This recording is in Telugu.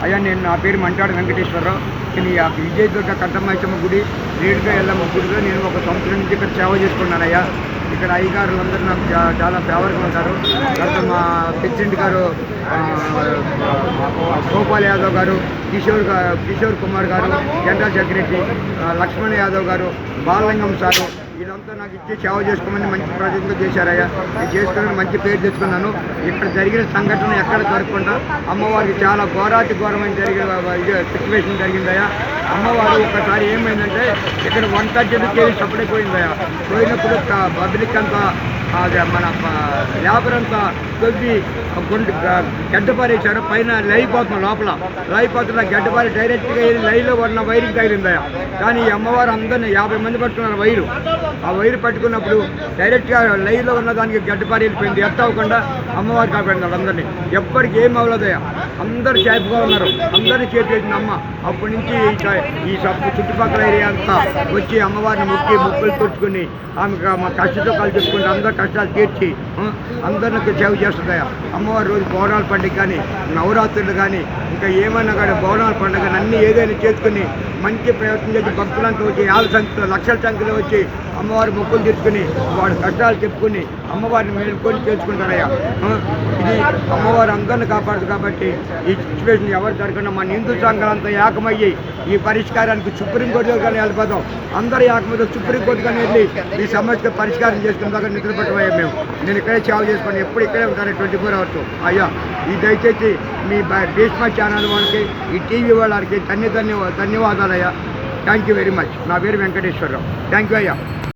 అయ్యా నేను నా పేరు మంటాడు వెంకటేశ్వరరావు. నేను ఈ విజయదుర్గ కట్టమైసమ్మ గుడి, రేణుకా ఎల్లమ్మ గుడిలో నేను ఒక సంవత్సరం నుంచి ఇక్కడ సేవ చేసుకున్నానయ్యా. ఇక్కడ అయ్యగారులందరూ నాకు చాలా ఫేవర్గా ఉంటారు. తర్వాత మా ప్రెసిడెంట్ గారు గోపాల్ యాదవ్ గారు, కిషోర్ కుమార్ గారు, జనరల్ సెక్రటరీ లక్ష్మణ్ యాదవ్ గారు, బాలలింగం సారు, వీళ్ళంతా నాకు ఇచ్చి సేవ చేసుకోమని మంచి ప్రయత్నం చేశారయ్యా. నేను చేసుకుని మంచి పేరు తెచ్చుకున్నాను. ఇక్కడ జరిగిన సంఘటన ఎక్కడ జరగకుండా అమ్మవారికి చాలా ఘోరమైన సిచ్యువేషన్ జరిగిందయ్యా. అమ్మవారు ఒకసారి ఏమైందంటే ఇక్కడ 130 సపడిపోయిందయ్యా. పోయినప్పుడు పబ్లిక్ అంతా మన లేబర్ అంతా కొద్ది గడ్డపారేశారు. పైన లైవ్ పోతున్నాం, లోపల లైవ్ పోతున్న గడ్డపారి డైరెక్ట్గా వెళ్ళి లైవ్లో ఉన్న వైరింగ్ తగిలిందయ్యా. కానీ ఈ అమ్మవారు అందరినీ 50 మంది పట్టుకున్నారు వైరు. ఆ వైరు పట్టుకున్నప్పుడు డైరెక్ట్గా లైవ్లో ఉన్న దానికి గడ్డపారి వెళ్ళిపోయింది. ఎత్త అవ్వకుండా అమ్మవారు కాపాడినారు అందరినీ. ఎప్పటికీ ఏం అవ్వలేదయ్యా. అందరూ సేఫ్గా ఉన్నారు. అందరినీ చేసేసింది అమ్మ. అప్పటి నుంచి ఈ చుట్టుపక్కల ఏరియా అంతా వచ్చి అమ్మవారిని మొక్కులు తెచ్చుకుని ఆమెకు మా కష్టతో కలిసి అందరు కష్టాలు తీర్చి అందరికి సేవ చేస్తుందయ్యా. అమ్మవారి రోజు బోనాల పండుగ కానీ, నవరాత్రులు కానీ, ఇంకా ఏమైనా కానీ బోనాల పండుగ అన్నీ ఏదైనా చేసుకుని మంచి ప్రయత్నం చేసి భక్తులంతా వచ్చి 50 సంఖ్యలో లక్షల సంఖ్యలో వచ్చి అమ్మవారి మొక్కులు తెచ్చుకుని వాడి కష్టాలు చెప్పుకుని అమ్మవారిని మేలుకొని చేసుకుంటారయ్యా. ఇది అమ్మవారు అందరిని కాపాడదు. కాబట్టి ఈ సిచ్యువేషన్ ఎవరు జరగకుండా మన హిందూ సంఘాలంతా ఏకమయ్యి ఈ పరిష్కారానికి సుప్రీంకోర్టు కానీ వెళ్ళిపోతాం. అందరూ ఏకమైతే సుప్రీంకోర్టు కానీ వెళ్ళి ఈ సమస్య పరిష్కారం చేసుకున్న దాకా నిద్రపట్టమయ్యా. నేను ఇక్కడే సేవ చేసుకుని ఎప్పుడు ఇక్కడే ఉంటాను 24 hours అయ్యా. ఈ దయచేసి మీ భీష్మ ఛానల్ వాళ్ళకి, ఈ టీవీ వాళ్ళకి ధన్యవాదాలయ్యా. Thank you very much. నా పేరు వెంకటేశ్వరరావు. థ్యాంక్ యూ అయ్యా.